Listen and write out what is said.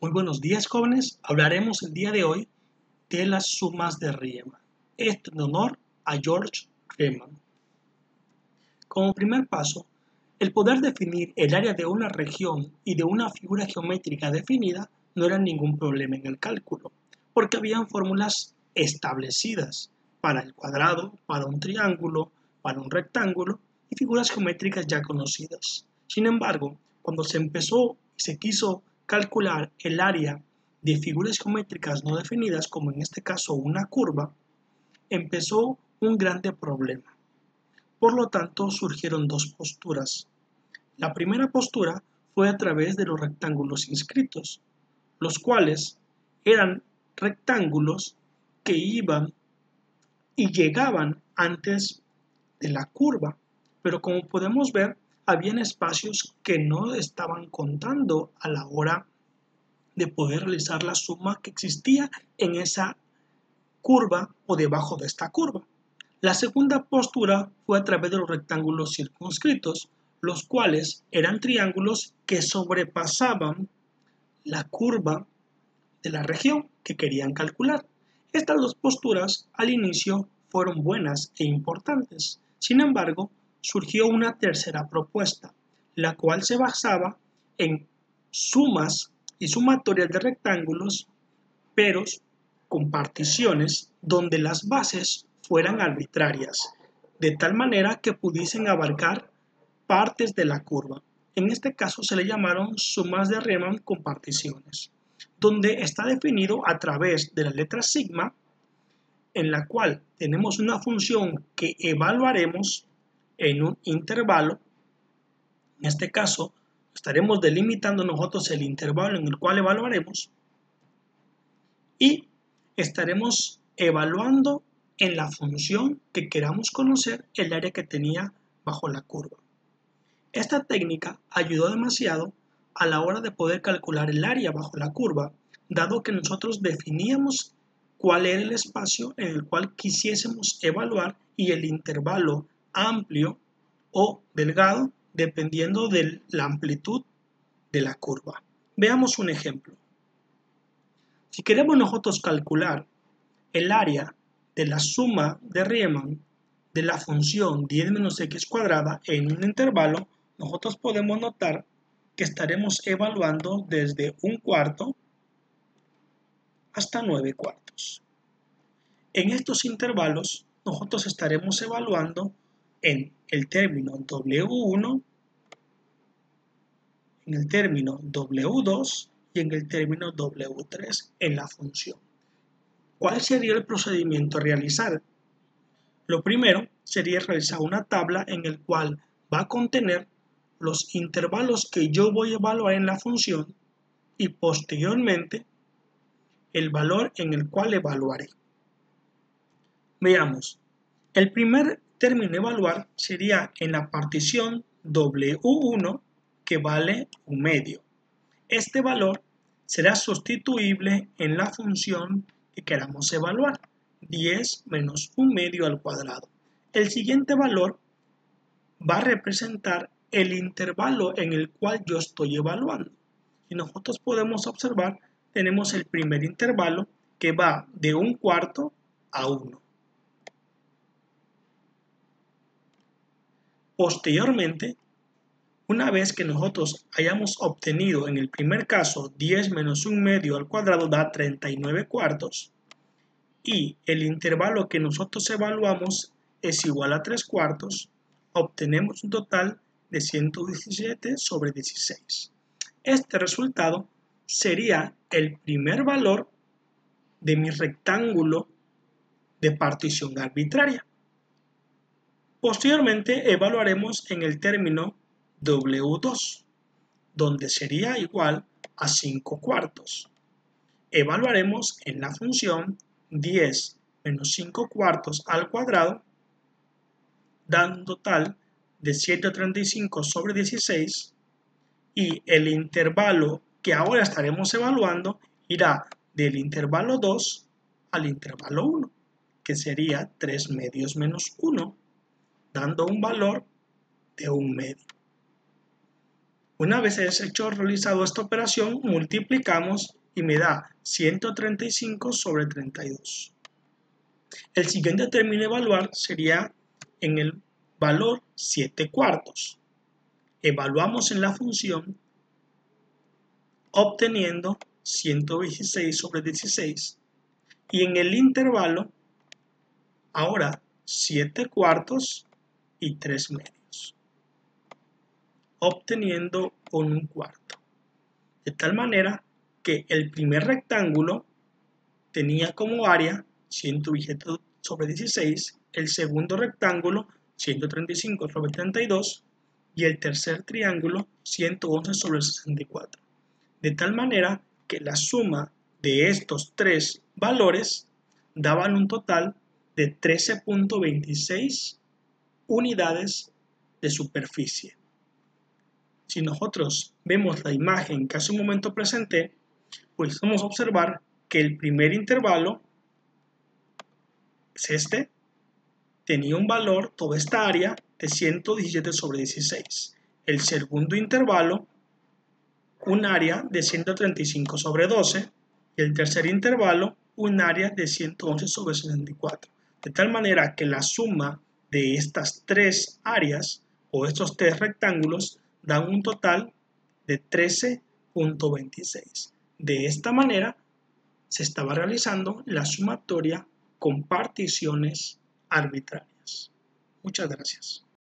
Muy buenos días, jóvenes. Hablaremos el día de hoy de las sumas de Riemann. Esto en honor a George Riemann. Como primer paso, el poder definir el área de una región y de una figura geométrica definida no era ningún problema en el cálculo, porque habían fórmulas establecidas para el cuadrado, para un triángulo, para un rectángulo y figuras geométricas ya conocidas. Sin embargo, cuando se empezó y se quiso calcular el área de figuras geométricas no definidas, como en este caso una curva, empezó un grande problema. Por lo tanto, surgieron dos posturas. La primera postura fue a través de los rectángulos inscritos, los cuales eran rectángulos que iban y llegaban antes de la curva, pero como podemos ver, habían espacios que no estaban contando a la hora de poder realizar la suma que existía en esa curva o debajo de esta curva. La segunda postura fue a través de los rectángulos circunscritos, los cuales eran triángulos que sobrepasaban la curva de la región que querían calcular. Estas dos posturas al inicio fueron buenas e importantes. Sin embargo, surgió una tercera propuesta, la cual se basaba en sumas y sumatorias de rectángulos, pero con particiones donde las bases fueran arbitrarias, de tal manera que pudiesen abarcar partes de la curva. En este caso se le llamaron sumas de Riemann con particiones, donde está definido a través de la letra sigma, en la cual tenemos una función que evaluaremos en un intervalo. En este caso, estaremos delimitando nosotros el intervalo en el cual evaluaremos y estaremos evaluando en la función que queramos conocer el área que tenía bajo la curva. Esta técnica ayudó demasiado a la hora de poder calcular el área bajo la curva, dado que nosotros definíamos cuál era el espacio en el cual quisiésemos evaluar y el intervalo amplio o delgado dependiendo de la amplitud de la curva. Veamos un ejemplo. Si queremos nosotros calcular el área de la suma de Riemann de la función 10 menos x cuadrada en un intervalo, nosotros podemos notar que estaremos evaluando desde 1/4 hasta 9/4. En estos intervalos, nosotros estaremos evaluando en el término W1, en el término W2 y en el término W3 en la función. ¿Cuál sería el procedimiento a realizar? Lo primero sería realizar una tabla en el cual va a contener los intervalos que yo voy a evaluar en la función y posteriormente el valor en el cual evaluaré. Veamos, el primer término a evaluar sería en la partición W1 que vale 1/2. Este valor será sustituible en la función que queramos evaluar, 10 menos 1/2 al cuadrado. El siguiente valor va a representar el intervalo en el cual yo estoy evaluando. Y nosotros podemos observar, tenemos el primer intervalo que va de 1/4 a 1. Posteriormente, una vez que nosotros hayamos obtenido en el primer caso 10 menos 1/2 al cuadrado da 39/4 y el intervalo que nosotros evaluamos es igual a 3/4, obtenemos un total de 117/16. Este resultado sería el primer valor de mi rectángulo de partición arbitraria. Posteriormente evaluaremos en el término W2, donde sería igual a 5/4. Evaluaremos en la función 10 menos 5/4 al cuadrado, dando un total de 135/16, y el intervalo que ahora estaremos evaluando irá del intervalo 2 al intervalo 1, que sería 3/2 menos 1, dando un valor de 1/2. Una vez realizado esta operación, multiplicamos y me da 135 sobre 32. El siguiente término a evaluar sería en el valor 7/4. Evaluamos en la función obteniendo 126 sobre 16 y en el intervalo ahora 7/4 y 3/2, obteniendo un 1/4. De tal manera que el primer rectángulo tenía como área 127 sobre 16, el segundo rectángulo 135 sobre 32 y el tercer triángulo 111 sobre 64. De tal manera que la suma de estos tres valores daban un total de 13.26 unidades de superficie. Si nosotros vemos la imagen que hace un momento presenté, pues vamos a observar que el primer intervalo es este, tenía un valor, toda esta área, de 117 sobre 16. El segundo intervalo, un área de 135 sobre 12. Y el tercer intervalo, un área de 111 sobre 64. De tal manera que la suma de estas tres áreas o estos tres rectángulos dan un total de 13.26. De esta manera se estaba realizando la sumatoria con particiones arbitrarias. Muchas gracias.